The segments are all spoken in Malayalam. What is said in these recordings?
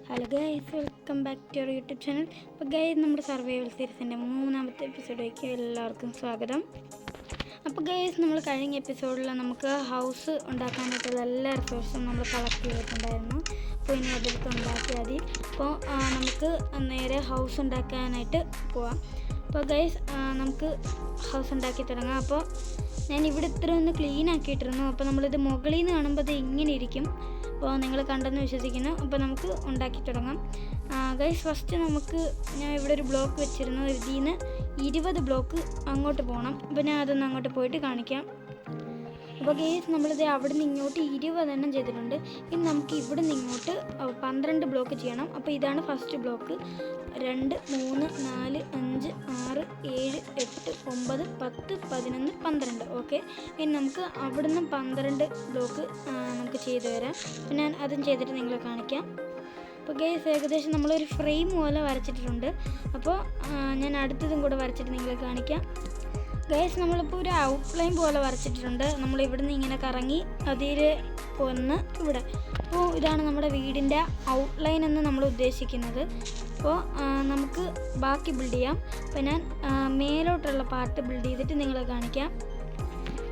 Hello guys, welcome back to our YouTube channel. അപ്പോൾ ഗൈസ്, നമ്മുടെ സർവൈവൽ സീരീസിൻ്റെ 3ാമത്തെ എപ്പിസോഡിലേക്ക് എല്ലാവർക്കും സ്വാഗതം. അപ്പോൾ ഗൈസ്, നമ്മൾ കഴിഞ്ഞ എപ്പിസോഡിൽ നമുക്ക് ഹൗസ് ഉണ്ടാക്കാനായിട്ടുള്ള എല്ലാ റിസോഴ്സും നമ്മൾ കളക്ട് ചെയ്തിട്ടുണ്ടായിരുന്നു. അപ്പോൾ ഇനി അതെടുത്ത് ഉണ്ടാക്കിയാൽ മതി. അപ്പോൾ നമുക്ക് നേരെ ഹൗസ് ഉണ്ടാക്കാനായിട്ട് പോവാം. അപ്പോൾ ഗൈസ്, നമുക്ക് ഹൗസ് ഉണ്ടാക്കി തുടങ്ങാം. അപ്പോൾ ഞാൻ ഇവിടെ ഇത്ര ഒന്ന് ക്ലീൻ ആക്കിയിട്ടിരുന്നു. അപ്പോൾ നമ്മളിത് മുകളിൽ നിന്ന് കാണുമ്പോൾ അത് ഇങ്ങനെ ഇരിക്കും. അപ്പോൾ നിങ്ങൾ കണ്ടെന്ന് വിശ്വസിക്കുന്നു. അപ്പോൾ നമുക്ക് ഉണ്ടാക്കി തുടങ്ങാം. ഗൈസ്, ഫസ്റ്റ് ഞാൻ ഇവിടെ ഒരു ബ്ലോക്ക് വെച്ചിരുന്നു. ഇതിൽ നിന്ന് 20 ബ്ലോക്ക് അങ്ങോട്ട് പോകണം. അപ്പോൾ ഞാൻ അതൊന്ന് അങ്ങോട്ട് പോയിട്ട് കാണിക്കാം. അപ്പോൾ ഗൈസ്, നമ്മളിത് അവിടെ നിന്ന് ഇങ്ങോട്ട് 20 എണ്ണം ചെയ്തിട്ടുണ്ട്. ഇനി നമുക്ക് ഇവിടെ നിന്ന് ഇങ്ങോട്ട് 12 ബ്ലോക്ക് ചെയ്യണം. അപ്പോൾ ഇതാണ് ഫസ്റ്റ് ബ്ലോക്ക്. 2, 3, 4, 5, 6, 7, 8, 9, 10, 11, 12. ഓക്കെ, ഇനി നമുക്ക് അവിടെ നിന്ന് 12 ബ്ലോക്ക് നമുക്ക് ചെയ്തു തരാം. അപ്പോൾ ഞാൻ അതും ചെയ്തിട്ട് നിങ്ങളെ കാണിക്കാം. അപ്പോൾ ഗൈസ്, ഏകദേശം നമ്മളൊരു ഫ്രെയിം പോലെ വരച്ചിട്ടുണ്ട്. അപ്പോൾ ഞാൻ അടുത്തതും കൂടെ വരച്ചിട്ട് നിങ്ങളെ കാണിക്കാം. ഗൈസ്, നമ്മളിപ്പോൾ ഒരു ഔട്ട്ലൈൻ പോലെ വരച്ചിട്ടുണ്ട്. നമ്മൾ ഇവിടുന്ന് ഇങ്ങനെ കറങ്ങി അതിൽ ഒന്ന് ഇവിടെ. അപ്പോൾ ഇതാണ് നമ്മുടെ വീടിൻ്റെ ഔട്ട്ലൈൻ എന്ന് നമ്മൾ ഉദ്ദേശിക്കുന്നത്. അപ്പോൾ നമുക്ക് ബാക്കി ബിൽഡ് ചെയ്യാം. അപ്പോൾ ഞാൻ മേലോട്ടുള്ള പാർട്ട് ബിൽഡ് ചെയ്തിട്ട് നിങ്ങളെ കാണിക്കാം.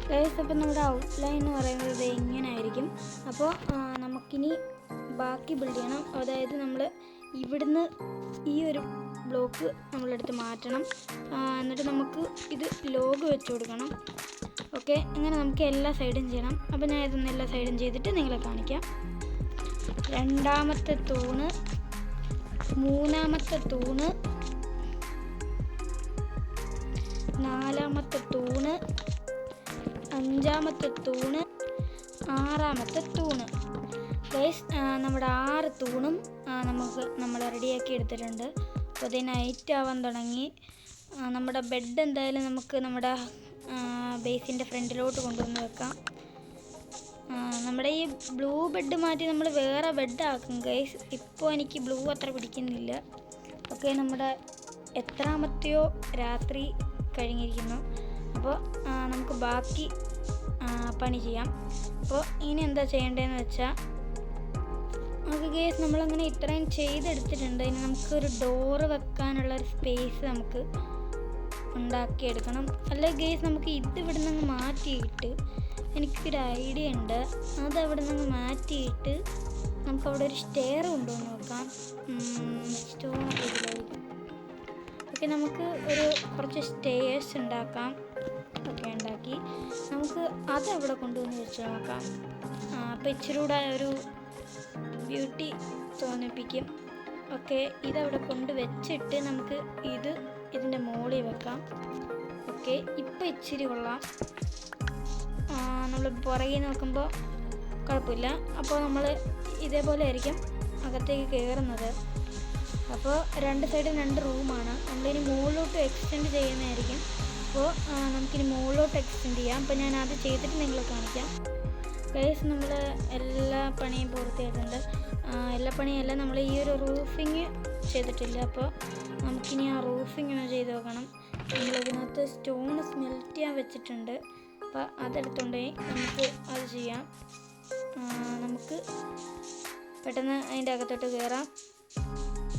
ഗൈസ്, അപ്പോൾ നമ്മുടെ ഔട്ട്ലൈൻ എന്ന് പറയുന്നത് ഇങ്ങനെ ആയിരിക്കും. അപ്പോൾ നമുക്കിനി ബാക്കി ബിൽഡ് ചെയ്യണം. അതായത് നമ്മൾ ഇവിടുന്ന് ഈ ഒരു ബ്ലോക്ക് നമ്മളെടുത്ത് മാറ്റണം. എന്നിട്ട് നമുക്ക് ഇത് ലോഗ് വെച്ച് കൊടുക്കണം. ഓക്കെ, അങ്ങനെ നമുക്ക് എല്ലാ സൈഡും ചെയ്യണം. അപ്പോൾ ഞാൻ ഇതൊന്ന് എല്ലാ സൈഡും ചെയ്തിട്ട് നിങ്ങളെ കാണിക്കാം. 2ാമത്തെ തൂണ്, 3ാമത്തെ തൂണ്, 4ാമത്തെ തൂണ്, 5ാമത്തെ തൂണ്, 6ാമത്തെ തൂണ്. ഗൈസ്, നമ്മുടെ 6 തൂണും നമ്മൾ റെഡിയാക്കി എടുത്തിട്ടുണ്ട്. അപ്പോൾ ഇത് നൈറ്റ് ആവാൻ തുടങ്ങി. നമ്മുടെ ബെഡ് എന്തായാലും നമുക്ക് നമ്മുടെ ബേസിൻ്റെ ഫ്രണ്ടിലോട്ട് കൊണ്ടുവന്ന് വെക്കാം. നമ്മുടെ ഈ ബ്ലൂ ബെഡ് മാറ്റി നമ്മൾ വേറെ ബെഡ് ആക്കും ഗൈസ്. ഇപ്പോൾ എനിക്ക് ബ്ലൂ അത്ര പിടിക്കുന്നില്ല. ഓക്കെ, നമ്മുടെ എത്രാമത്തെയോ രാത്രി കഴിഞ്ഞിരിക്കുന്നു. അപ്പോൾ നമുക്ക് ബാക്കി പണി ചെയ്യാം. അപ്പോൾ ഇനി എന്താ ചെയ്യേണ്ടതെന്ന് വെച്ചാൽ, ഓക്കെ ഗൈസ്, നമ്മളങ്ങനെ ഇത്രയും ചെയ്തെടുത്തിട്ടുണ്ട്. ഇനി നമുക്കൊരു ഡോറ് വെക്കാനുള്ള ഒരു സ്പേസ് നമുക്ക് ഉണ്ടാക്കിയെടുക്കണം. അല്ല ഗൈസ്, നമുക്ക് ഇത് ഇവിടെ നിന്ന് മാറ്റിയിട്ട്, എനിക്കൊരു ഐഡിയ ഉണ്ട്. അത് അവിടെ നിന്ന് മാറ്റിയിട്ട് നമുക്കവിടെ ഒരു സ്റ്റെയർ കൊണ്ടുവന്ന് നോക്കാം. സ്റ്റോണൊക്കെ ഇതിലായിരിക്കും. ഓക്കെ, നമുക്ക് കുറച്ച് സ്റ്റെയർസ് ഉണ്ടാക്കാം. ഓക്കെ, ഉണ്ടാക്കി നമുക്ക് അതവിടെ കൊണ്ടുവന്ന് വെച്ച് നോക്കാം. അപ്പോൾ ഇച്ചിരി കൂടെ ഒരു ബ്യൂട്ടി തോന്നിപ്പിക്കും. ഓക്കെ, ഇതവിടെ കൊണ്ടുവച്ചിട്ട് നമുക്ക് ഇതിൻ്റെ മുകളിൽ വെക്കാം. ഓക്കെ, ഇപ്പം ഇച്ചിരി കൊള്ളാം. നമ്മൾ പുറകെ നോക്കുമ്പോൾ കുഴപ്പമില്ല. അപ്പോൾ നമ്മൾ ഇതേപോലെ ആയിരിക്കും അകത്തേക്ക് കയറുന്നത്. അപ്പോൾ 2 സൈഡും 2 റൂമാണ്. നമ്മളിനി മുകളിലോട്ട് എക്സ്റ്റെൻഡ് ചെയ്യുന്നതായിരിക്കും. അപ്പോൾ നമുക്കിനി മുകളിലോട്ട് എക്സ്റ്റെൻഡ് ചെയ്യാം. അപ്പോൾ ഞാൻ അത് ചെയ്തിട്ട് നിങ്ങളെ കാണിക്കാം. ഗൈസ്, നമ്മൾ എല്ലാ പണിയും പൂർത്തിയായിട്ടുണ്ട്. എല്ലാ പണിയല്ല, നമ്മൾ ഈ ഒരു റൂഫിങ് ചെയ്തിട്ടില്ല. അപ്പോൾ നമുക്കിനി ആ റൂഫിങ് ഒന്ന് ചെയ്ത് നോക്കണം. നമ്മളിതിനകത്ത് സ്റ്റോൺ സ്മെൽറ്റ് ചെയ്യാൻ വെച്ചിട്ടുണ്ട്. അപ്പോൾ അതെടുത്തുകൊണ്ടുപോയി നമുക്ക് അത് ചെയ്യാം. നമുക്ക് പെട്ടെന്ന് അതിൻ്റെ അകത്തോട്ട് കയറാം.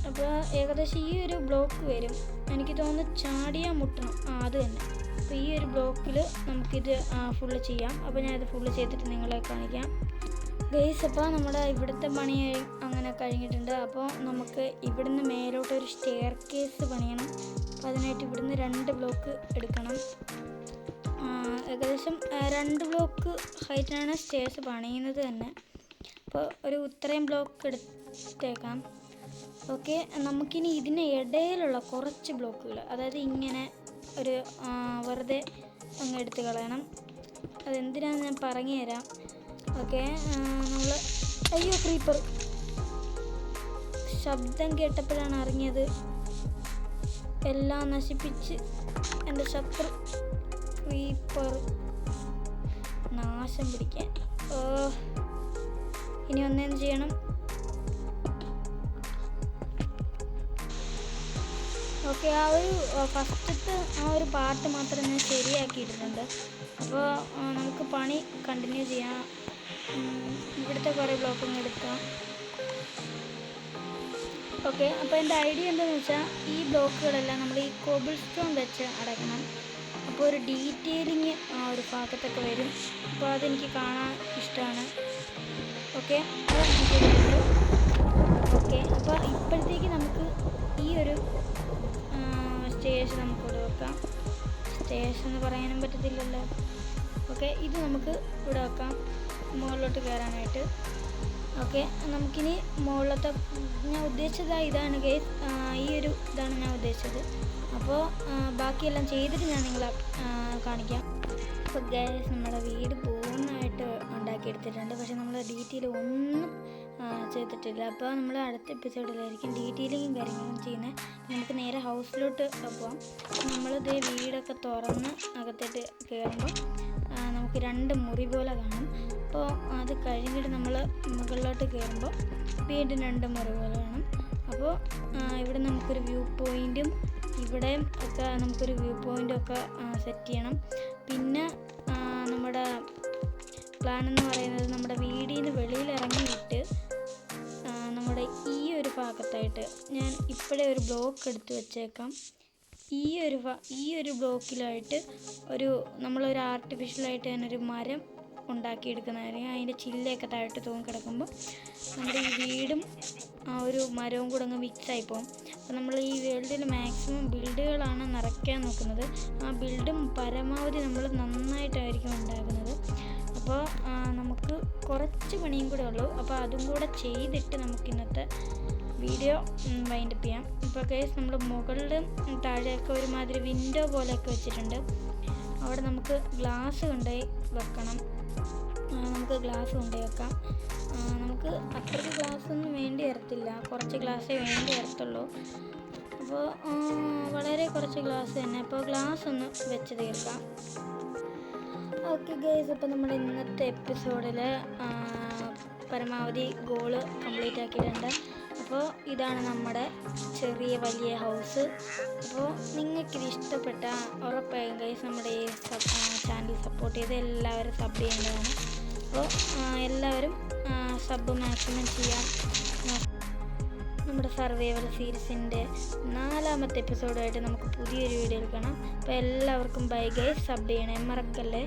അപ്പോൾ ഏകദേശം ഈ ഒരു ബ്ലോക്ക് വരും. എനിക്ക് തോന്നുന്നു ചാടിയാൽ മുട്ടണം. അത് തന്നെ. അപ്പോൾ ഈ ഒരു ബ്ലോക്കിൽ നമുക്കിത് ഫുള്ള് ചെയ്യാം. അപ്പോൾ ഞാനിത് ഫുള്ള് ചെയ്തിട്ട് നിങ്ങളെ കാണിക്കാം. ഗൈസ്, അപ്പോൾ നമ്മുടെ ഇവിടുത്തെ പണി അങ്ങനെ കഴിഞ്ഞിട്ടുണ്ട്. അപ്പോൾ നമുക്ക് ഇവിടുന്ന് മേലോട്ട് ഒരു സ്റ്റെയർ കേസ് പണിയണം. അപ്പോൾ അതിനായിട്ട് ഇവിടുന്ന് 2 ബ്ലോക്ക് എടുക്കണം. ഏകദേശം 2 ബ്ലോക്ക് ഹൈറ്റിനാണ് സ്റ്റെയർസ് പണിയുന്നത് തന്നെ. അപ്പോൾ ഇത്രയും ബ്ലോക്ക് എടുത്തേക്കാം. ഓക്കെ, നമുക്കിനി ഇതിന് ഇടയിലുള്ള കുറച്ച് ബ്ലോക്കുകൾ, അതായത് ഇങ്ങനെ ഒരു വെറുതെ അങ്ങ് എടുത്ത് കളയണം. അതെന്തിനാണെന്ന് ഞാൻ പറഞ്ഞു തരാം. ഓക്കെ, നമ്മൾ അയ്യോ, ക്രീപ്പർ ശബ്ദം കേട്ടപ്പോഴാണ് അറിഞ്ഞത്. എല്ലാം നശിപ്പിച്ച് എൻ്റെ ശത്രു ക്രീപ്പർ നാശം പിടിക്കാൻ. ഇനി ഒന്നേന്ന് ചെയ്യണം. ഓക്കെ, ഫസ്റ്റത്തെ ഒരു പാർട്ട് മാത്രം ഞാൻ ശരിയാക്കിയിട്ടുണ്ട്. അപ്പോൾ നമുക്ക് പണി കണ്ടിന്യൂ ചെയ്യാം. ഇവിടുത്തെ കുറേ ബ്ലോക്കിങ് എടുക്കാം. ഓക്കെ, അപ്പോൾ എൻ്റെ ഐഡിയ എന്താണെന്ന് വെച്ചാൽ ഈ ബ്ലോക്കുകളെല്ലാം നമ്മൾ ഈ കോബിൾ സ്റ്റോൺ വെച്ച് അടയ്ക്കണം. അപ്പോൾ ഒരു ഡീറ്റെയിലിങ് ആ ഒരു ഭാഗത്തൊക്കെ വരും. അപ്പോൾ അതെനിക്ക് കാണാൻ ഇഷ്ടമാണ്. ഓക്കെ, ഓക്കെ, അപ്പോൾ ഇപ്പോഴത്തേക്ക് നമുക്ക് ഈ ഒരു സ്റ്റേഷൻ നമുക്കിവിടെ വെക്കാം. സ്റ്റേഷൻ എന്ന് പറയാനും പറ്റത്തില്ലല്ലോ. ഓക്കെ, ഇത് നമുക്ക് ഇവിടെ വെക്കാം മുകളിലോട്ട് കയറാനായിട്ട്. ഓക്കെ, നമുക്കിനി മുകളിലത്തെ ഞാൻ ഉദ്ദേശിച്ചത് ഇതാണ് ഗൈസ്, ഈ ഒരു ഇതാണ് ഞാൻ ഉദ്ദേശിച്ചത്. അപ്പോൾ ബാക്കിയെല്ലാം ചെയ്തിട്ട് ഞാൻ നിങ്ങളെ കാണിക്കാം. അപ്പോൾ ഗൈസ് നമ്മുടെ വീട് പൂർണ്ണമായിട്ട് ഉണ്ടാക്കിയെടുത്തിട്ടുണ്ട്. പക്ഷേ നമ്മൾ ഡീറ്റെയിൽ ഒന്നും ചെയ്തിട്ടില്ല. അപ്പോൾ നമ്മൾ അടുത്ത എപ്പിസോഡിലായിരിക്കും ഡീറ്റെയിലിങ്ങും കാര്യങ്ങളും ചെയ്യുന്നത്. നമുക്ക് നേരെ ഹൗസിലോട്ട് പോകാം. നമ്മളിത് വീടൊക്കെ തുറന്ന് അകത്തോട്ട് കയറുമ്പോൾ നമുക്ക് 2 മുറി പോലെ കാണും. അപ്പോൾ അത് കഴിഞ്ഞിട്ട് നമ്മൾ മുകളിലോട്ട് കയറുമ്പോൾ വീണ്ടും 2 മുറി പോലെ കാണും. അപ്പോൾ ഇവിടെ നമുക്കൊരു വ്യൂ പോയിൻറ്റും ഇവിടെ ഒക്കെ നമുക്കൊരു വ്യൂ പോയിൻ്റും ഒക്കെ സെറ്റ് ചെയ്യണം. പിന്നെ നമ്മുടെ പ്ലാൻ എന്ന് പറയുന്നത് നമ്മുടെ വീടിൽ നിന്ന് വെളിയിലിറങ്ങിയിട്ട് നമ്മുടെ ഈ ഒരു ഭാഗത്തായിട്ട് ഞാൻ ഇപ്പോഴേ ഒരു ബ്ലോക്ക് എടുത്ത് വെച്ചേക്കാം. ഈ ഒരു ബ്ലോക്കിലായിട്ട് നമ്മളൊരു ആർട്ടിഫിഷ്യലായിട്ട് തന്നെ ഒരു മരം ഉണ്ടാക്കിയെടുക്കുന്നതായിരിക്കും. അതിൻ്റെ ചില്ലയൊക്കെ താഴോട്ട് തൂങ്ങിക്കിടക്കുമ്പോൾ നമ്മുടെ ഈ വീടും ആ ഒരു മരവും കൂടെ അങ്ങ് മിക്സായി പോകും. അപ്പോൾ നമ്മൾ ഈ വേൾഡിൽ മാക്സിമം ബിൽഡുകളാണ് നിറയ്ക്കാൻ നോക്കുന്നത്. ആ ബിൽഡും പരമാവധി നമ്മൾ നന്നായിട്ടായിരിക്കും ഉണ്ടാക്കുന്നത്. അപ്പോൾ നമുക്ക് കുറച്ച് പണിയും കൂടെ ഉള്ളൂ. അപ്പോൾ അതും കൂടെ ചെയ്തിട്ട് നമുക്ക് ഇന്നത്തെ വീഡിയോ വൈൻഡപ്പ് ചെയ്യാം. ഇപ്പോൾ കേസ് നമ്മൾ മുകളിൽ താഴെയൊക്കെ ഒരുമാതിരി വിൻഡോ പോലെയൊക്കെ വെച്ചിട്ടുണ്ട്. അവിടെ നമുക്ക് ഗ്ലാസ് കൊണ്ടുപോയി വെക്കണം. നമുക്ക് അത്രയ്ക്ക് ഗ്ലാസ്സൊന്നും വേണ്ടി വരത്തില്ല, കുറച്ച് ഗ്ലാസ്സേ വേണ്ടി വരത്തുള്ളൂ. അപ്പോൾ വളരെ കുറച്ച് ഗ്ലാസ് തന്നെ. അപ്പോൾ ഗ്ലാസ് ഒന്ന് വെച്ച് തീർക്കാം. ഓക്കെ ഗൈസ്, അപ്പോൾ നമ്മുടെ ഇന്നത്തെ എപ്പിസോഡിൽ പരമാവധി ഗോള് കംപ്ലീറ്റ് ആക്കിയിട്ടുണ്ട്. അപ്പോൾ ഇതാണ് നമ്മുടെ ചെറിയ വലിയ ഹൗസ്. അപ്പോൾ നിങ്ങൾക്കിത് ഇഷ്ടപ്പെട്ട ഉറപ്പായും ഗൈസ് നമ്മുടെ ഈ ചാനൽ സപ്പോർട്ട് ചെയ്ത് എല്ലാവരും സബ് ചെയ്യേണ്ടതാണ്. അപ്പോൾ എല്ലാവരും സബ് മാക്സിമം ചെയ്യാം. നമ്മുടെ സർവൈവൽ സീരീസിൻ്റെ 4ാമത്തെ എപ്പിസോഡായിട്ട് നമുക്ക് പുതിയൊരു വീഡിയോയിൽ കാണാം. അപ്പോൾ എല്ലാവർക്കും ബൈ ഗൈസ്, സബ് ചെയ്യണേ മറക്കല്ലേ.